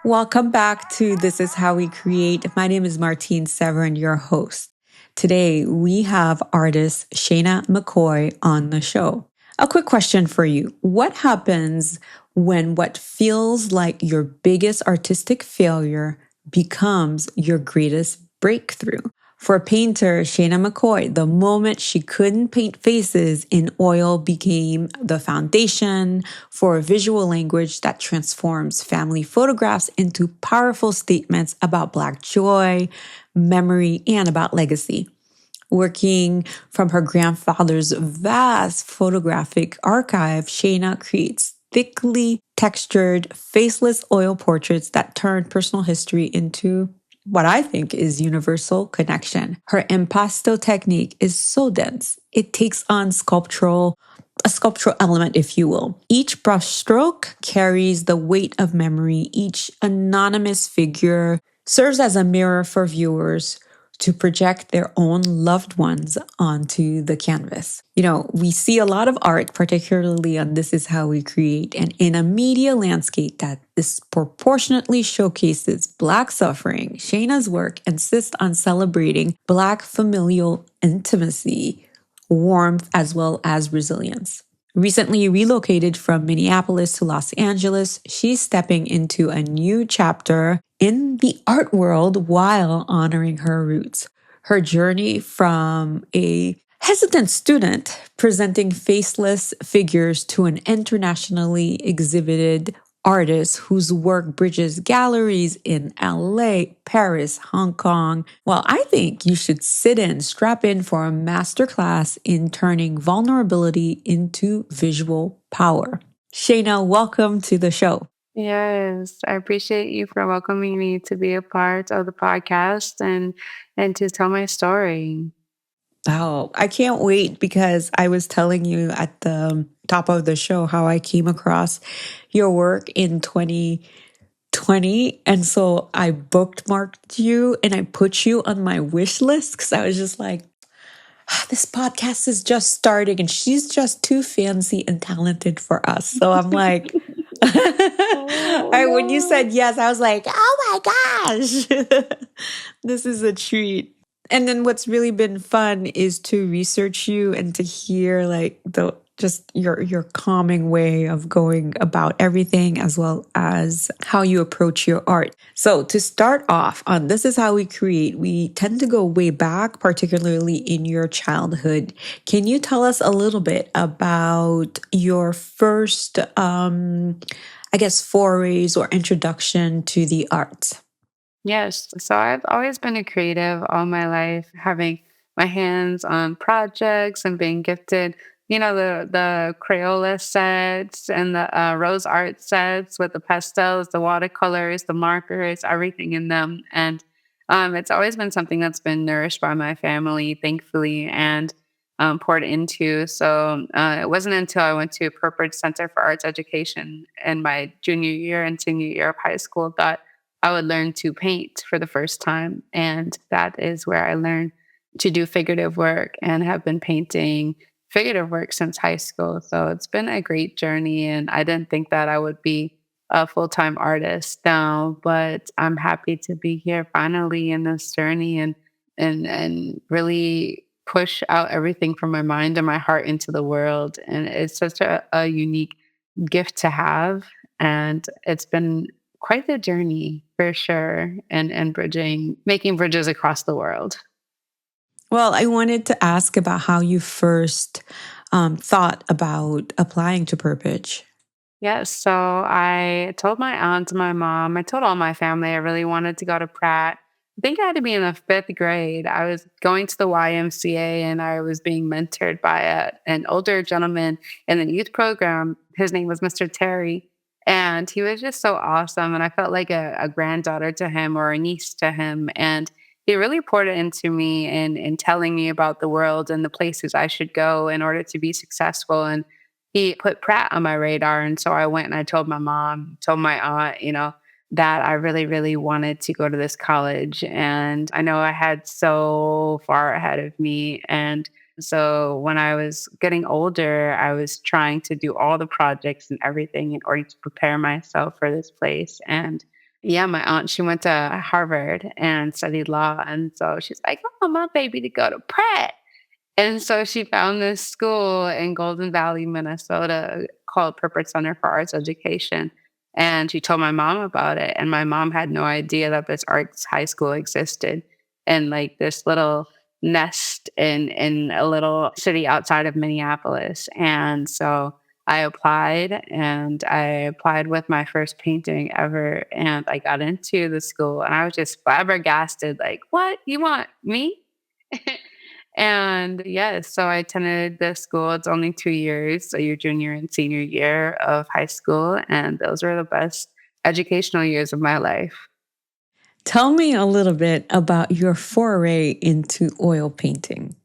Welcome back to This Is How We Create. My name is Martine Severin, your host. Today, we have artist Shaina McCoy on the show. A quick question for you. What happens when what feels like your biggest artistic failure becomes your greatest breakthrough? For painter Shaina McCoy, the moment she couldn't paint faces in oil became the foundation for a visual language that transforms family photographs into powerful statements about Black joy, memory, and about legacy. Working from her grandfather's vast photographic archive, Shaina creates thickly textured, faceless oil portraits that turn personal history into what I think is universal connection. Her impasto technique is so dense. It takes on a sculptural element, if you will. Each brushstroke carries the weight of memory. Each anonymous figure serves as a mirror for viewers to project their own loved ones onto the canvas. We see a lot of art, particularly on This Is How We Create, and in a media landscape that disproportionately showcases Black suffering, Shaina's work insists on celebrating Black familial intimacy, warmth, as well as resilience. Recently relocated from Minneapolis to Los Angeles, she's stepping into a new chapter in the art world while honoring her roots. Her journey from a hesitant student presenting faceless figures to an internationally exhibited artist whose work bridges galleries in LA, Paris, Hong Kong. Well, I think you should strap in for a masterclass in turning vulnerability into visual power. Shaina, welcome to the show. Yes, I appreciate you for welcoming me to be a part of the podcast and to tell my story. Oh, I can't wait because I was telling you at the top of the show how I came across your work in 2020. And so I bookmarked you and I put you on my wish list because I was just like, this podcast is just starting and she's just too fancy and talented for us. So I'm like, Oh when you no. said yes, I was like, oh my gosh, this is a treat. And then what's really been fun is to research you and to hear like the just your calming way of going about everything as well as how you approach your art. So to start off on This Is How We Create, we tend to go way back, particularly in your childhood. Can you tell us a little bit about your first I guess forays or introduction to the arts? Yes. So I've always been a creative all my life, having my hands on projects and being gifted, the Crayola sets and the rose art sets with the pastels, the watercolors, the markers, everything in them. And it's always been something that's been nourished by my family, thankfully, and poured into. So it wasn't until I went to Purpose Center for Arts Education in my junior year and senior year of high school that I would learn to paint for the first time. And that is where I learned to do figurative work and have been painting figurative work since high school. So it's been a great journey. And I didn't think that I would be a full time artist now, but I'm happy to be here finally in this journey and really push out everything from my mind and my heart into the world. And it's such a unique gift to have. And it's been quite the journey for sure and making bridges across the world. Well, I wanted to ask about how you first thought about applying to Purpose. Yes, so I told my aunt and my mom, I told all my family I really wanted to go to Pratt. I think I had to be in the fifth grade. I was going to the YMCA and I was being mentored by an older gentleman in the youth program. His name was Mr. Terry. And he was just so awesome. And I felt like a granddaughter to him or a niece to him. And he really poured it into me in telling me about the world and the places I should go in order to be successful. And he put Pratt on my radar. And so I went and I told my mom, told my aunt, that I really, really wanted to go to this college. And I know I had so far ahead of me. And so when I was getting older, I was trying to do all the projects and everything in order to prepare myself for this place. And Yeah, my aunt, she went to Harvard and studied law, and so she's like, "Oh, my baby to go to Pratt." And so she found this school in Golden Valley, Minnesota called Purpose Center for Arts Education. And she told my mom about it. And my mom had no idea that this arts high school existed in like this little nest in a little city outside of Minneapolis. And so I applied with my first painting ever. And I got into the school and I was just flabbergasted, like, what? You want me? And yes, so I attended the school. It's only 2 years, so your junior and senior year of high school, and those were the best educational years of my life. Tell me a little bit about your foray into oil painting.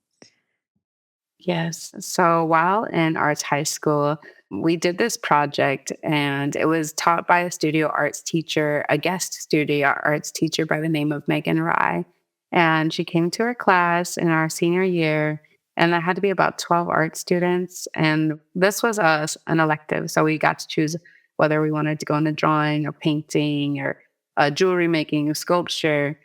Yes. So while in arts high school, we did this project and it was taught by a studio arts teacher, a guest studio arts teacher by the name of Megan Rye. And she came to our class in our senior year, and there had to be about 12 art students. And this was us an elective. So we got to choose whether we wanted to go into drawing or painting or jewelry making or sculpture.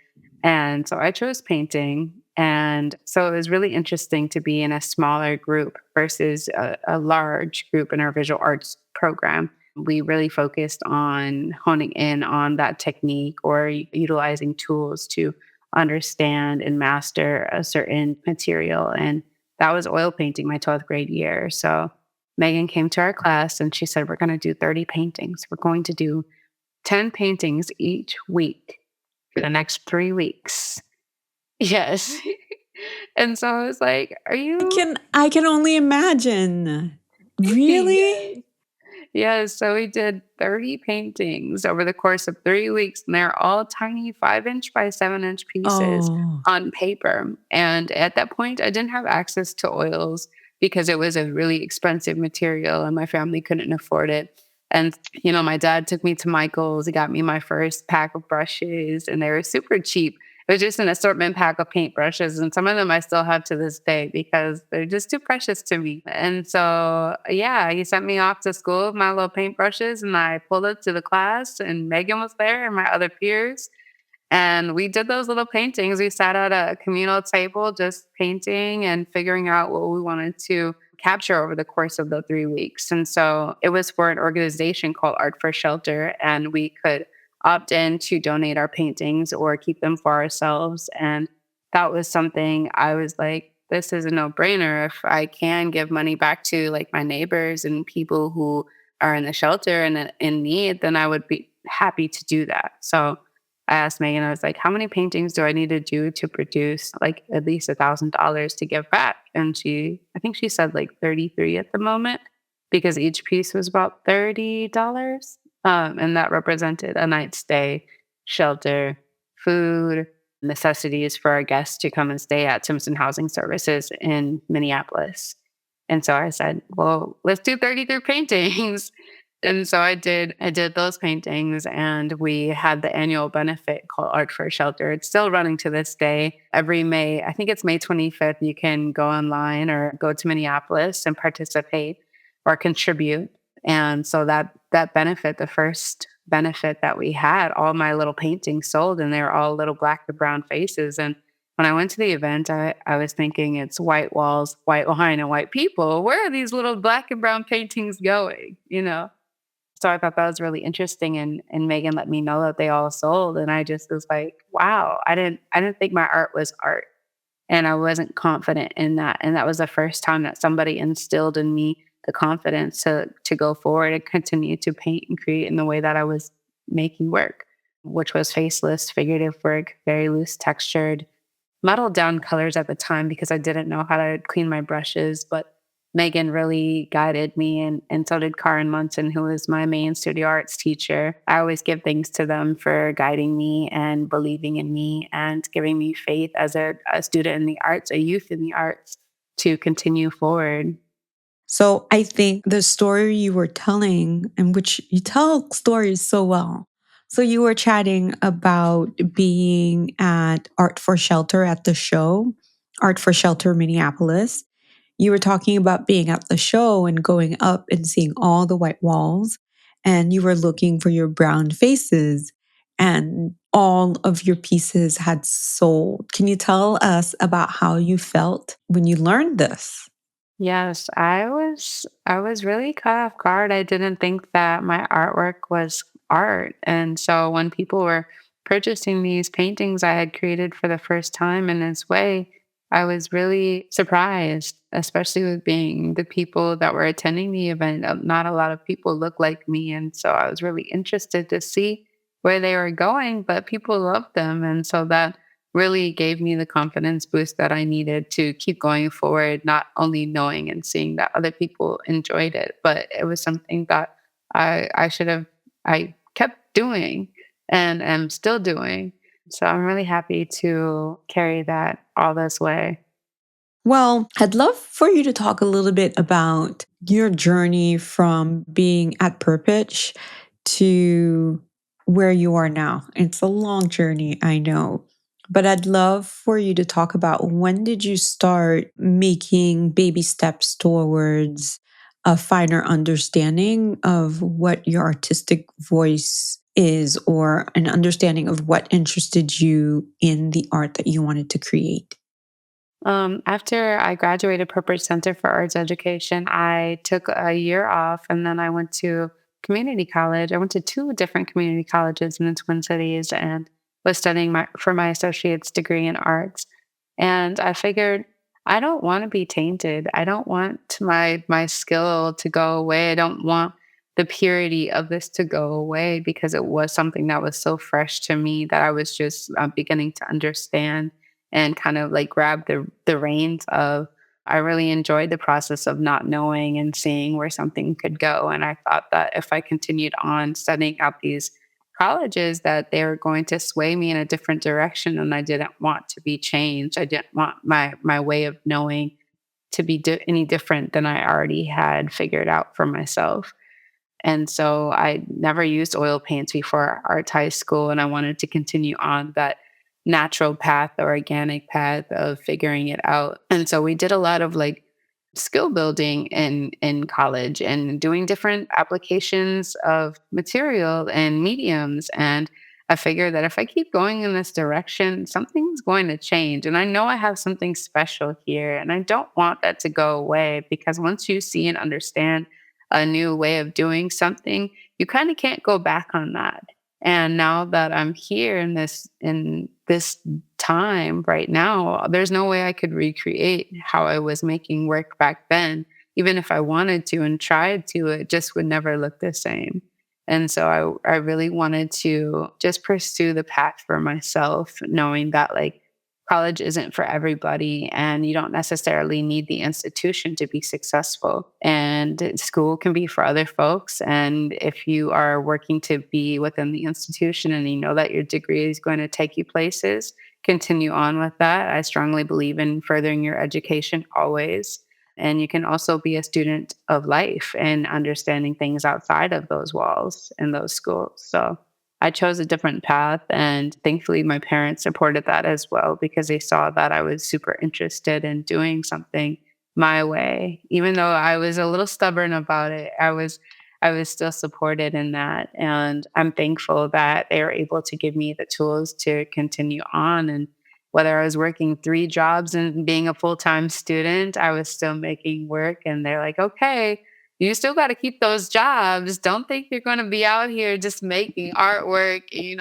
And so I chose painting. And so it was really interesting to be in a smaller group versus a large group in our visual arts program. We really focused on honing in on that technique or utilizing tools to understand and master a certain material. And that was oil painting my 12th grade year. So Megan came to our class and she said, "We're going to do 30 paintings. We're going to do 10 paintings each week for the next 3 weeks." Yes. And so I was like, "Are you?" I can only imagine. Yes. Really? Yes, so we did 30 paintings over the course of 3 weeks, and they're all tiny 5-inch by 7-inch pieces Oh. on paper, and at that point, I didn't have access to oils because it was a really expensive material and my family couldn't afford it, and, my dad took me to Michael's, he got me my first pack of brushes, and they were super cheap. It was just an assortment pack of paintbrushes, and some of them I still have to this day because they're just too precious to me. And so, yeah, he sent me off to school with my little paintbrushes, and I pulled up to the class, and Megan was there, and my other peers. And we did those little paintings. We sat at a communal table just painting and figuring out what we wanted to capture over the course of the 3 weeks. And so it was for an organization called Art for Shelter, and we could opt in to donate our paintings or keep them for ourselves. And that was something I was like, this is a no brainer. If I can give money back to like my neighbors and people who are in the shelter and in need, then I would be happy to do that. So I asked Megan, I was like, how many paintings do I need to do to produce like at least $1,000 to give back? And I think she said like 33 at the moment because each piece was about $30. And that represented a night stay, shelter, food, necessities for our guests to come and stay at Simpson Housing Services in Minneapolis. And so I said, well, let's do 33 paintings. And so I did those paintings and we had the annual benefit called Art for Shelter. It's still running to this day. Every May, I think it's May 25th, you can go online or go to Minneapolis and participate or contribute. And so that benefit, the first benefit that we had, all my little paintings sold and they were all little black and brown faces. And when I went to the event, I was thinking it's white walls, white wine, and white people. Where are these little black and brown paintings going? So I thought that was really interesting and Megan let me know that they all sold and I just was like, wow, I didn't think my art was art and I wasn't confident in that. And that was the first time that somebody instilled in me the confidence to go forward and continue to paint and create in the way that I was making work, which was faceless, figurative work, very loose textured, muddled down colors at the time because I didn't know how to clean my brushes, but Megan really guided me and so did Karen Munson, who was my main studio arts teacher. I always give thanks to them for guiding me and believing in me and giving me faith as a student in the arts, a youth in the arts to continue forward. So I think the story you were telling, in which you tell stories so well. So you were chatting about being at Art for Shelter at the show, Art for Shelter Minneapolis. You were talking about being at the show and going up and seeing all the white walls, and you were looking for your brown faces. and all of your pieces had sold. Can you tell us about how you felt when you learned this? Yes, I was really caught off guard. I didn't think that my artwork was art. And so when people were purchasing these paintings I had created for the first time in this way, I was really surprised, especially with being the people that were attending the event. Not a lot of people look like me. And so I was really interested to see where they were going, but people loved them. And so that really gave me the confidence boost that I needed to keep going forward, not only knowing and seeing that other people enjoyed it, but it was something that I should have I kept doing and am still doing. So I'm really happy to carry that all this way. Well, I'd love for you to talk a little bit about your journey from being at Perpich to where you are now. It's a long journey, I know. But I'd love for you to talk about when did you start making baby steps towards a finer understanding of what your artistic voice is, or an understanding of what interested you in the art that you wanted to create? After I graduated Purpose Center for Arts Education, I took a year off and then I went to community college. I went to two different community colleges in the Twin Cities and was studying for my associate's degree in arts. And I figured I don't want to be tainted. I don't want my skill to go away. I don't want the purity of this to go away because it was something that was so fresh to me that I was just beginning to understand and kind of like grab the reins of. I really enjoyed the process of not knowing and seeing where something could go. And I thought that if I continued on studying at these colleges, that they were going to sway me in a different direction, and I didn't want to be changed. I didn't want my way of knowing to be any different than I already had figured out for myself. And so I never used oil paints before art high school, and I wanted to continue on that natural path or organic path of figuring it out. And so we did a lot of like skill building in college and doing different applications of material and mediums. And I figured that if I keep going in this direction, something's going to change. And I know I have something special here, and I don't want that to go away because once you see and understand a new way of doing something, you kind of can't go back on that. And now that I'm here in this time right now, there's no way I could recreate how I was making work back then. Even if I wanted to and tried to, it just would never look the same. And so I really wanted to just pursue the path for myself, knowing that like college isn't for everybody and you don't necessarily need the institution to be successful. And school can be for other folks. And if you are working to be within the institution and you know that your degree is going to take you places, continue on with that. I strongly believe in furthering your education always. And you can also be a student of life and understanding things outside of those walls in those schools. So I chose a different path, and thankfully, my parents supported that as well because they saw that I was super interested in doing something my way. Even though I was a little stubborn about it, I was still supported in that, and I'm thankful that they were able to give me the tools to continue on. And whether I was working 3 jobs and being a full time student, I was still making work, and they're like, "Okay, you still got to keep those jobs. Don't think you're going to be out here just making artwork. You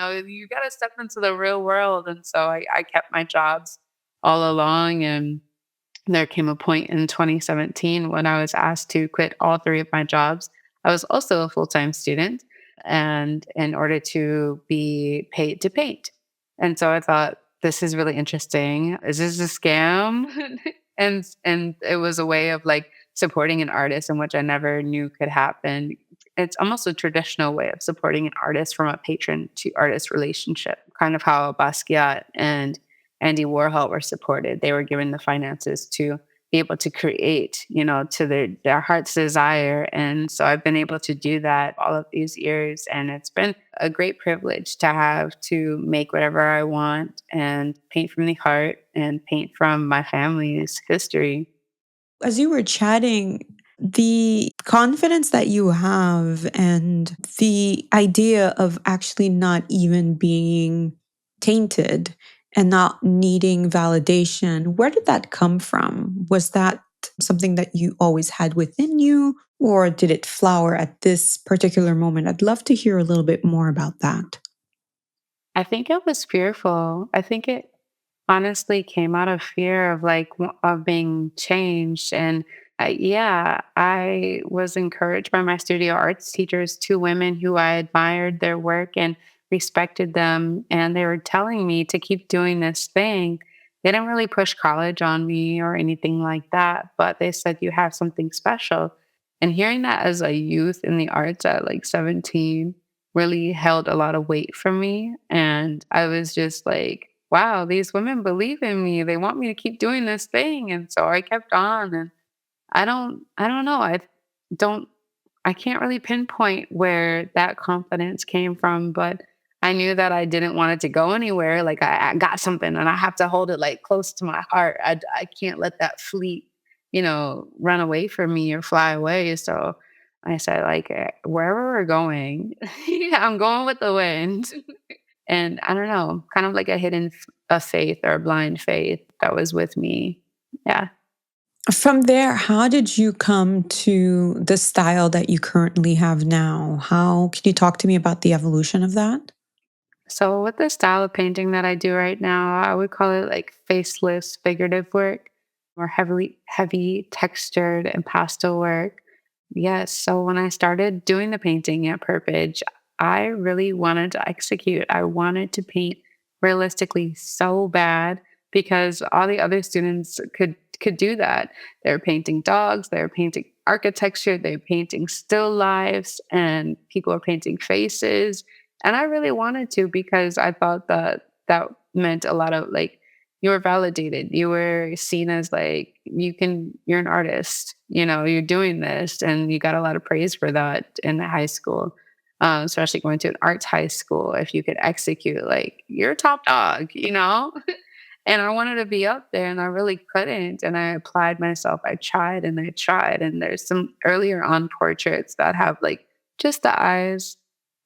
got to step into the real world." And so I kept my jobs all along. And there came a point in 2017 when I was asked to quit all 3 of my jobs. I was also a full time student, and in order to be paid to paint. And so I thought, this is really interesting. Is this a scam? And it was a way of like supporting an artist in which I never knew could happen. It's almost a traditional way of supporting an artist from a patron to artist relationship, kind of how Basquiat and Andy Warhol were supported. They were given the finances to be able to create, to their heart's desire. And so I've been able to do that all of these years. And it's been a great privilege to have to make whatever I want and paint from the heart and paint from my family's history. As you were chatting, The confidence that you have and the idea of actually not even being tainted and not needing validation, where did that come from? Was that something that you always had within you, or did it flower at this particular moment? I'd love to hear a little bit more about that. I think it was fearful. I think it honestly came out of fear of of being changed. And yeah, I was encouraged by my studio arts teachers, two women who I admired their work and respected them. And they were telling me to keep doing this thing. They didn't really push college on me or anything like that, but they said, you have something special. And hearing that as a youth in the arts at like 17 really held a lot of weight for me. And I was just like, wow, these women believe in me. They want me to keep doing this thing. And so I kept on. And I don't know. Don't I can't really pinpoint where that confidence came from, but I knew that I didn't want it to go anywhere. Like I got something and I have to hold it like close to my heart. I can't let that fleet, run away from me or fly away. So I said, like, wherever we're going, I'm going with the wind. And I don't know, kind of like a faith or a blind faith that was with me. Yeah. From there, how did you come to the style that you currently have now? How can you talk to me about the evolution of that? So with the style of painting that I do right now, I would call it like faceless figurative work or heavy textured impasto work. Yes. So when I started doing the painting at Purpage, I really wanted to execute. I wanted to paint realistically so bad because all the other students could do that. They're painting dogs, they're painting architecture, they're painting still lifes, and people are painting faces. And I really wanted to because I thought that that meant a lot of like you were validated. You were seen as like you're an artist, you're doing this, and you got a lot of praise for that in the high school. Especially going to an arts high school, if you could execute, like you're a top dog. And I wanted to be up there and I really couldn't. And I applied myself. I tried and I tried. And there's some earlier on portraits that have like just the eyes,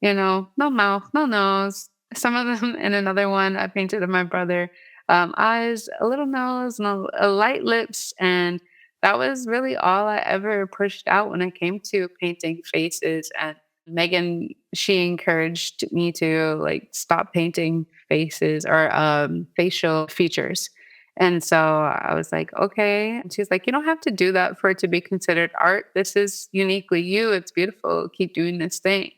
no mouth, no nose. Some of them in another one I painted of my brother, eyes, a little nose, and a light lips. And that was really all I ever pushed out when it came to painting faces. And Megan, she encouraged me to like stop painting faces or facial features. And so I was like, okay. And she's like, you don't have to do that for it to be considered art. This is uniquely you. It's beautiful. Keep doing this thing.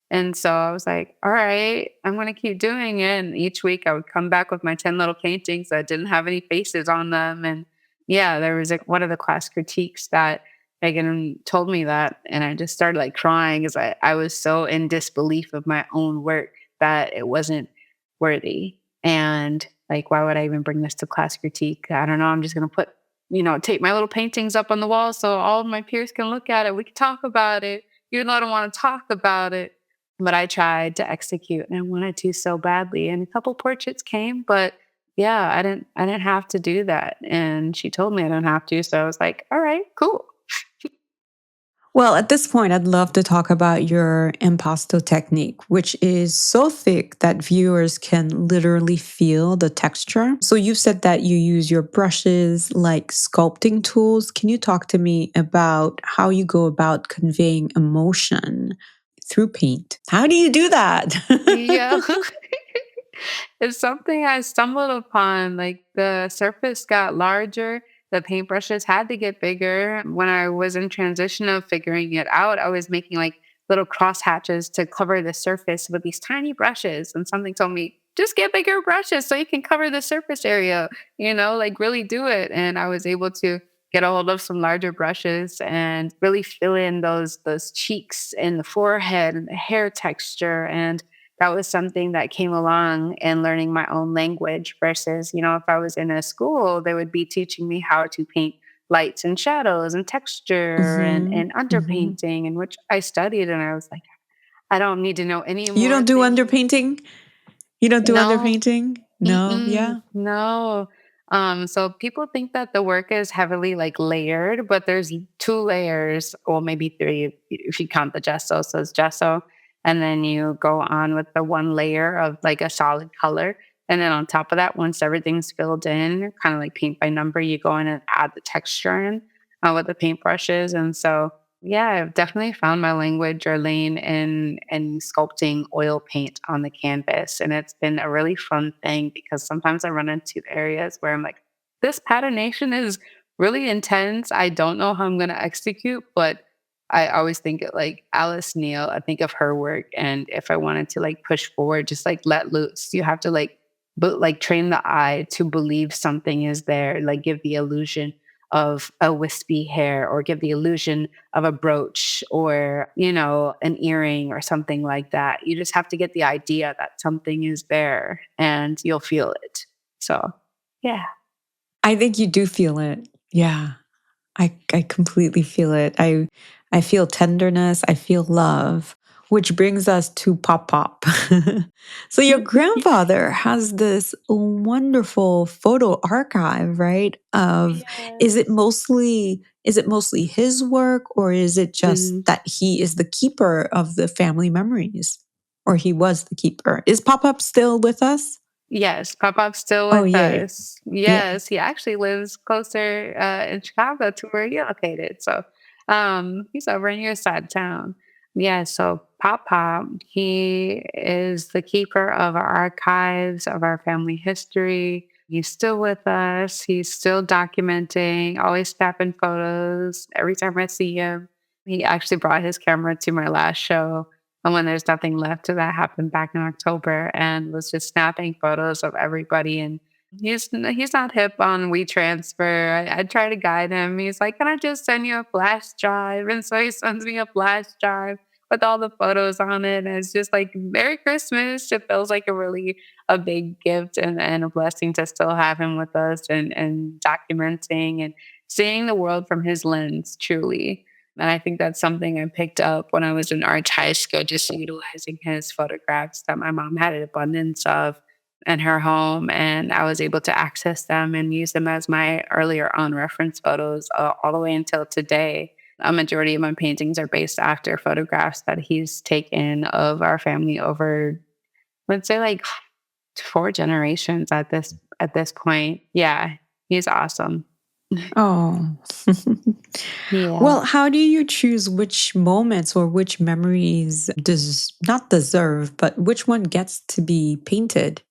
And so I was like, all right, I'm going to keep doing it. And each week I would come back with my 10 little paintings that didn't have any faces on them. And yeah, there was like one of the class critiques that Megan told me that. And I just started like crying as I was so in disbelief of my own work that it wasn't worthy. And like, why would I even bring this to class critique? I don't know. I'm just going to tape my little paintings up on the wall so all of my peers can look at it. We can talk about it, even though I don't want to talk about it. But I tried to execute and I wanted to so badly. And a couple portraits came, but yeah, I didn't have to do that. And she told me I don't have to. So I was like, all right, cool. Well, at this point, I'd love to talk about your impasto technique, which is so thick that viewers can literally feel the texture. So you said that you use your brushes like sculpting tools. Can you talk to me about how you go about conveying emotion through paint? How do you do that? Yeah. It's something I stumbled upon. Like the surface got larger, the paintbrushes had to get bigger. When I was in transition of figuring it out, I was making like little cross hatches to cover the surface with these tiny brushes. And something told me, just get bigger brushes so you can cover the surface area, like really do it. And I was able to get a hold of some larger brushes and really fill in those cheeks and the forehead and the hair texture. And that was something that came along in learning my own language versus, if I was in a school, they would be teaching me how to paint lights and shadows and texture and, Hmm. and Hmm. underpainting, and which I studied. And I was like, I don't need to know any You more don't do things. underpainting? You don't do No, underpainting? No, mm-mm, yeah. no. So people think that the work is heavily like layered, but there's two layers, or maybe three if you count the gesso. So it's gesso, and then you go on with the one layer of like a solid color. And then on top of that, once everything's filled in, kind of like paint by number, you go in and add the texture in with the paintbrushes. And so, yeah, I've definitely found my language or lane in sculpting oil paint on the canvas, and it's been a really fun thing because sometimes I run into areas where I'm like, this patination is really intense. I don't know how I'm going to execute, but I always think of like Alice Neal. I think of her work, and if I wanted to like push forward, just like let loose. You have to like, but like train the eye to believe something is there, like give the illusion of a wispy hair or give the illusion of a brooch or, an earring or something like that. You just have to get the idea that something is there and you'll feel it. So, yeah. I think you do feel it. Yeah. I completely feel it. I feel tenderness, I feel love, which brings us to Pop Pop. So your grandfather has this wonderful photo archive, right? Of Yes. is it mostly his work, or is it just Mhm. that he is the keeper of the family memories? Or he was the keeper. Is Pop Pop still with us? Yes, Pop-Pop's still Oh, with yay. us. Yay. Yes, he actually lives closer, in Chicago to where you're located, so, he's over in your side of town. Yeah, so Pop, he is the keeper of our archives, of our family history. He's still with us, he's still documenting, always snapping photos every time I see him. He actually brought his camera to my last show, and when there's nothing left, so that happened back in October, and was just snapping photos of everybody. And he's not hip on WeTransfer. I try to guide him. He's like, "Can I just send you a flash drive?" And so he sends me a flash drive with all the photos on it. And it's just like Merry Christmas. It feels like a big gift and a blessing to still have him with us and documenting and seeing the world from his lens, truly. And I think that's something I picked up when I was in art high school, just utilizing his photographs that my mom had an abundance of in her home. And I was able to access them and use them as my earlier on reference photos all the way until today. A majority of my paintings are based after photographs that he's taken of our family over, let's say, like four generations at this point. Yeah, he's awesome. Oh. Yeah. Well, how do you choose which moments or which memories not deserve, but which one gets to be painted?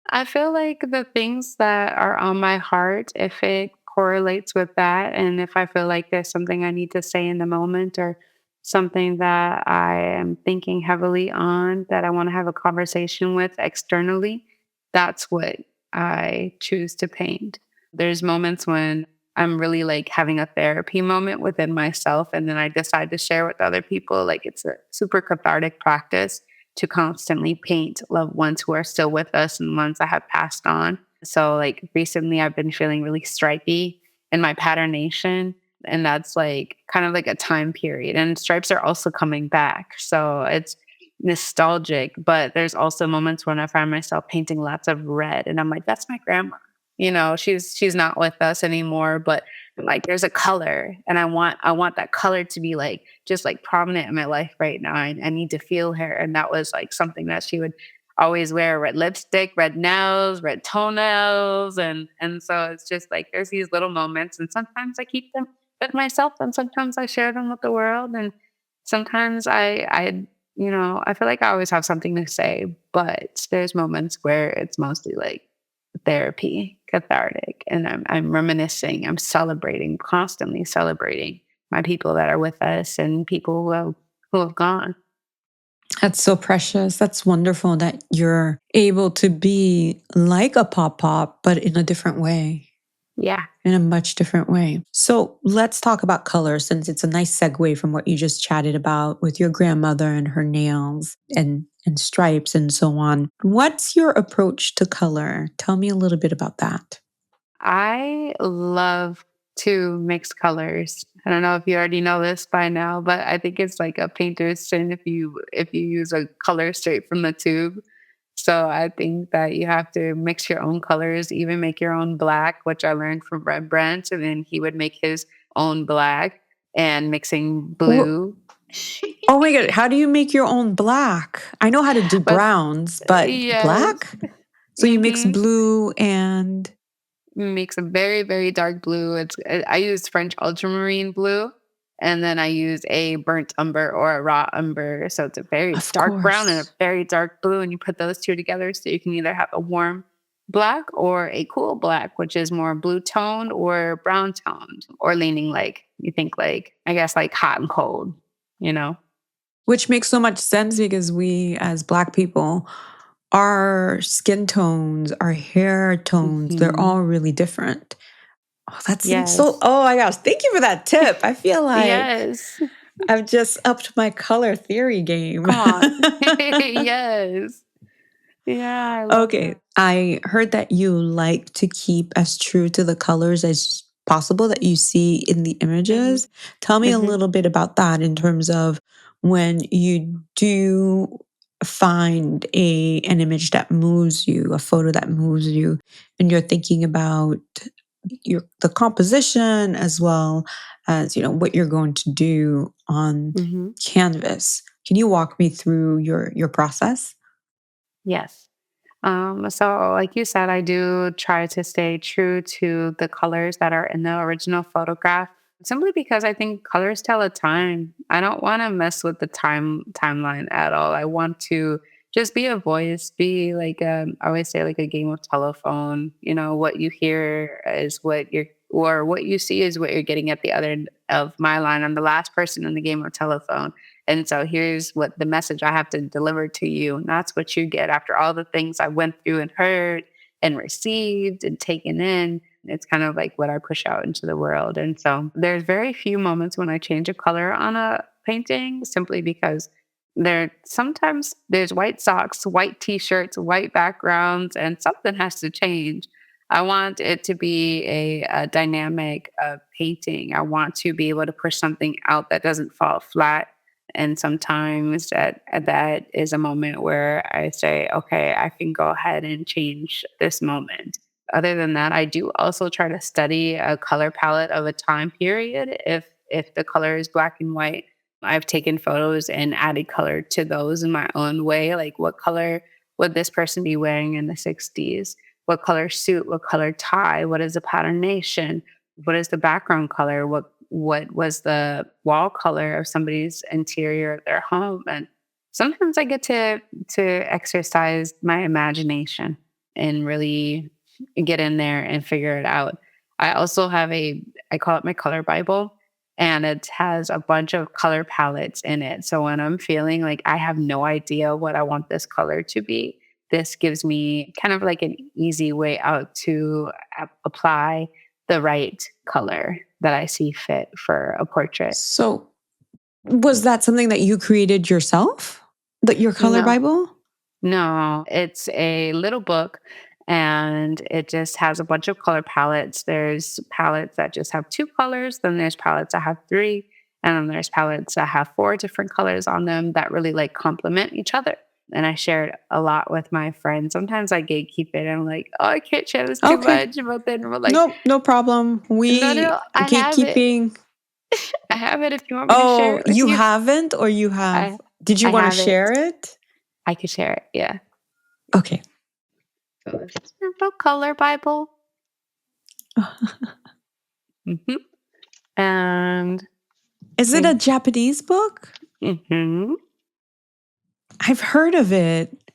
I feel like the things that are on my heart, if it correlates with that, and if I feel like there's something I need to say in the moment or something that I am thinking heavily on that I want to have a conversation with externally, that's what I choose to paint. There's moments when I'm really like having a therapy moment within myself, and then I decide to share with other people. Like it's a super cathartic practice to constantly paint loved ones who are still with us and ones that have passed on. So, like recently, I've been feeling really stripey in my patternation. And that's like kind of like a time period. And stripes are also coming back. So it's nostalgic, but there's also moments when I find myself painting lots of red. And I'm like, that's my grandma. She's not with us anymore, but like there's a color and I want that color to be like just like prominent in my life right now. I need to feel her. And that was like something that she would always wear: red lipstick, red nails, red toenails. And so it's just like there's these little moments. And sometimes I keep them with myself and sometimes I share them with the world. And sometimes I feel like I always have something to say, but there's moments where it's mostly like therapy, cathartic, and I'm reminiscing, I'm celebrating, constantly celebrating my people that are with us and people who have gone. That's so precious. That's wonderful that you're able to be like a pop pop, but in a different way, Yeah. in a much different way. So let's talk about color since it's a nice segue from what you just chatted about with your grandmother and her nails and stripes and so on. What's your approach to color? Tell me a little bit about that. I love to mix colors. I don't know if you already know this by now, but I think it's like a painter's sin if you use a color straight from the tube. So I think that you have to mix your own colors, even make your own black, which I learned from Rembrandt, and then he would make his own black and mixing Wh- blue. Oh my God, how do you make your own black? I know how to do But browns, but yes. black? So you mix Mhm. blue and Makes a very, very dark blue. I use French ultramarine blue, and then I use a burnt umber or a raw umber. So it's a very of dark brown and a course. very dark blue, and you put those two together so you can either have a warm black or a cool black, which is more blue toned or brown toned, or leaning like you think like I guess like hot and cold, you know? Which makes so much sense because we, as Black people, our skin tones, our hair tones, they're Hmm. all really different. Oh, that's so, Yes. oh my gosh, thank you for that tip. I feel like Yes. I've just upped my color theory game. Come on. Yes. Yeah, I love Okay, that. I heard that you like to keep as true to the colors as possible that you see in the Mhm. images. Tell me a Mhm. little bit about that in terms of when you do find an image that moves you, a photo that moves you, and you're thinking about the composition as well as, what you're going to do on Mhm. canvas. Can you walk me through your process? Yes. So like you said, I do try to stay true to the colors that are in the original photograph simply because I think colors tell a time. I don't want to mess with the timeline at all. I want to just be a voice, be like I always say like a game of telephone. You know, what you hear is what you're or what you see is what you're getting at the other end of my line. I'm the last person in the game of telephone. And so here's what the message I have to deliver to you. And that's what you get after all the things I went through and heard and received and taken in. It's kind of like what I push out into the world. And so there's very few moments when I change a color on a painting simply because there's white socks, white t-shirts, white backgrounds, and something has to change. I want it to be a dynamic painting. I want to be able to push something out that doesn't fall flat, and sometimes that is a moment where I say, okay, I can go ahead and change this moment. Other than that, I do also try to study a color palette of a time period. If the color is black and white, I've taken photos and added color to those in my own way. Like what color would this person be wearing in the 60s? What color suit? What color tie? What is the patternation? What is the background color? What was the wall color of somebody's interior of their home? And sometimes I get to exercise my imagination and really get in there and figure it out. I also have I call it my color Bible, and it has a bunch of color palettes in it. So when I'm feeling like I have no idea what I want this color to be, this gives me kind of like an easy way out to apply the right color that I see fit for a portrait. So, was that something that you created yourself? That your color No, Bible? no, it's a little book and it just has a bunch of color palettes. There's palettes that just have two colors, then there's palettes that have three, and then there's palettes that have four different colors on them that really like complement each other. And I share it a lot with my friends. Sometimes I gatekeep it and I'm like, oh, I can't share this too Okay. much. But then we're like, Nope, no problem. no, no, We no, I have it. gatekeeping. I have it if you want me to share Oh, it with you you. haven't or you have? I Did you I want to have it. share it? I could share it. Yeah. Okay. So it's a color Bible. Hmm. And Is it a I, Japanese book? hmm I've heard of it.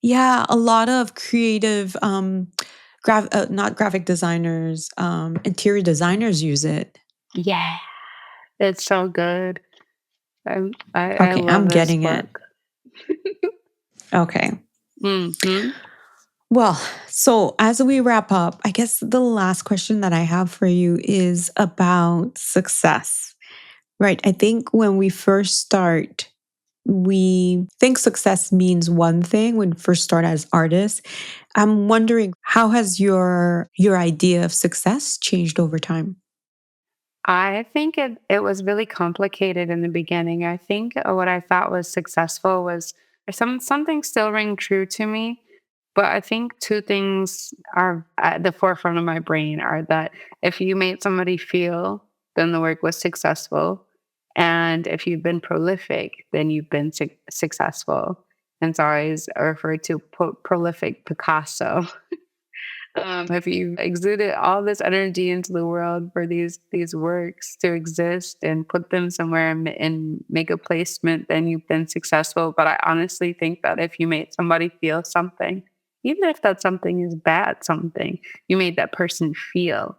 Yeah, a lot of creative not graphic designers, interior designers use it. yeah, it's so good. I Okay, love I'm this getting it. book. Okay. Hmm. Well, so as we wrap up, I guess the last question that I have for you is about success, right? I think when we first start, we think success means one thing when we first start as artists. I'm wondering, how has your idea of success changed over time? I think it was really complicated in the beginning. I think what I thought was successful was Some things still ring true to me, but I think two things are at the forefront of my brain are that if you made somebody feel, then the work was successful. And if you've been prolific, then you've been successful. And so I always refer to prolific Picasso. If you exuded all this energy into the world for these works to exist and put them somewhere and make a placement, then you've been successful. But I honestly think that if you made somebody feel something, even if that something is bad, something you made that person feel,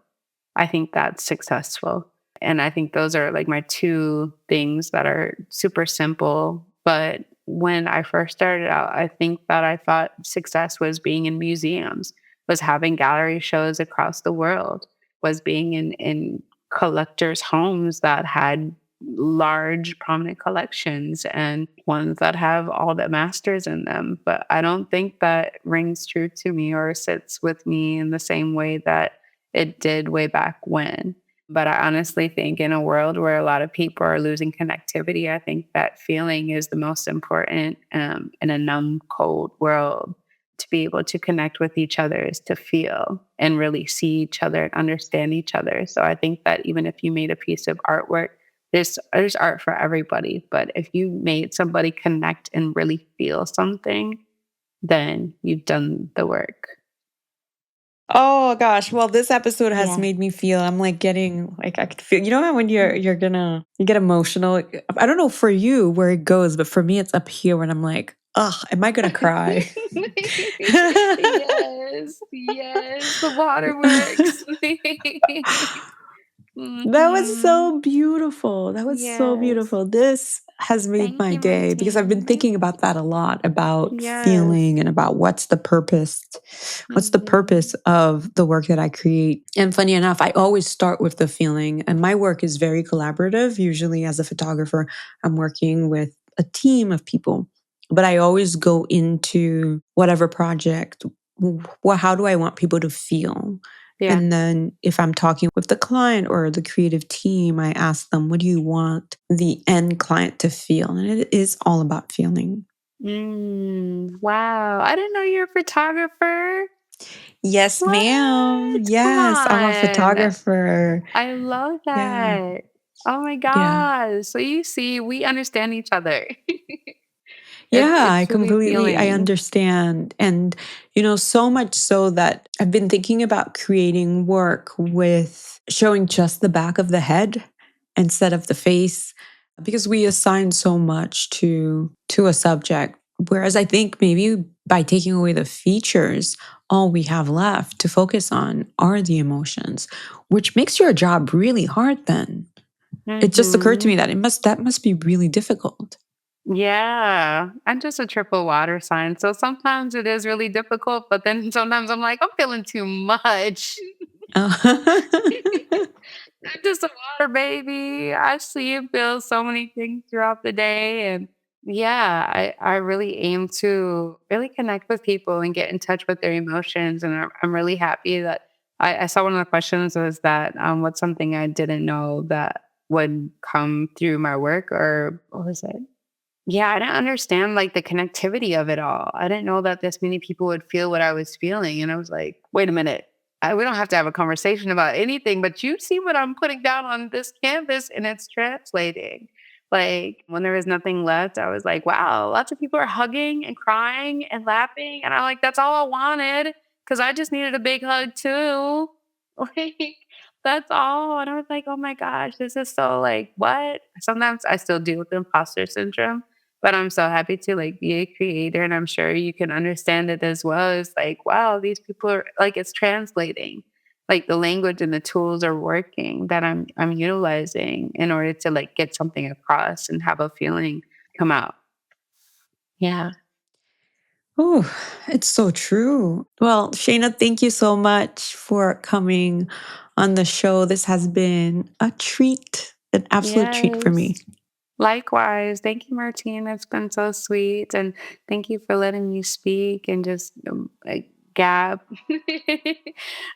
I think that's successful. And I think those are like my two things that are super simple. But when I first started out, I think that I thought success was being in museums, was having gallery shows across the world, was being in collectors' homes that had large prominent collections and ones that have all the masters in them. But I don't think that rings true to me or sits with me in the same way that it did way back when. But I honestly think in a world where a lot of people are losing connectivity, I think that feeling is the most important in a numb, cold world. To be able to connect with each other is to feel and really see each other and understand each other. So I think that even if you made a piece of artwork, there's art for everybody. But if you made somebody connect and really feel something, then you've done the work. Oh gosh, well, this episode has Yeah. made me feel I'm like getting like I could feel you know how when you get emotional? I don't know for you where it goes, but for me it's up here when I'm like, "Ugh, am I gonna cry?" Yes, yes, the waterworks. That was Mhm. so beautiful. That was so Yes. beautiful. This has made Thank my you, day because I've been Martine. thinking about that a lot about Yes. feeling and about what's the purpose. What's the purpose Mhm. of the work that I create? And funny enough, I always start with the feeling, and my work is very collaborative. Usually, as a photographer, I'm working with a team of people, but I always go into whatever project. Well, how do I want people to feel? Yeah. And then if I'm talking with the client or the creative team, I ask them, what do you want the end client to feel? And it is all about feeling. Wow. I didn't know you're a photographer. Yes, ma'am. What? Come Yes, I'm a on. photographer. I love Yeah. that. Oh my Yeah. gosh. So you see, we understand each other. Yeah, It's I truly completely I feeling. understand. And so much so that I've been thinking about creating work with showing just the back of the head instead of the face because we assign so much to a subject. Whereas I think maybe by taking away the features, all we have left to focus on are the emotions, which makes your job really hard then. It just occurred to Mhm. me that that must be really difficult. Yeah. I'm just a triple water sign. So sometimes it is really difficult, but then sometimes I'm like, I'm feeling too much. I'm just a water baby. I see and feel so many things throughout the day. And yeah, I really aim to really connect with people and get in touch with their emotions. And I'm really happy that I saw one of the questions was that what's something I didn't know that would come through my work, or what was it? Yeah, I didn't understand, like, the connectivity of it all. I didn't know that this many people would feel what I was feeling, and I was like, "Wait a minute. We don't have to have a conversation about anything, but you see what I'm putting down on this canvas, and it's translating." Like, when there was nothing left, I was like, "Wow, lots of people are hugging and crying and laughing," and I'm like, "That's all I wanted, because I just needed a big hug too." Like, that's all, and I was like, "Oh my gosh, this is so, like, what?" Sometimes I still deal with imposter syndrome, but I'm so happy to, like, be a creator, and I'm sure you can understand it as well. It's like, wow, these people are like, it's translating. Like, the language and the tools are working that I'm utilizing in order to, like, get something across and have a feeling come out. Yeah. Oh, it's so true. Well, Shayna, thank you so much for coming on the show. This has been a treat, an absolute treat for me. Yes. Likewise. Thank you, Martine. It's been so sweet, and thank you for letting me speak and just, like, gap.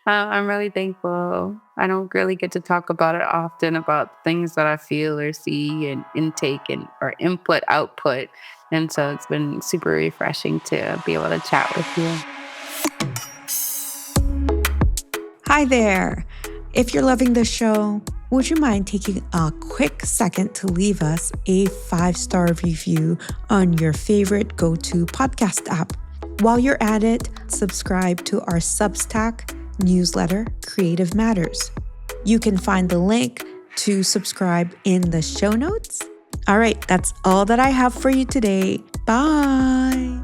I'm really thankful. I don't really get to talk about it often about things that I feel or see and intake and or input output. And so it's been super refreshing to be able to chat with you. Hi there. If you're loving the show, would you mind taking a quick second to leave us a 5-star review on your favorite go-to podcast app? While you're at it, subscribe to our Substack newsletter, Creative Matters. You can find the link to subscribe in the show notes. All right, that's all that I have for you today. Bye.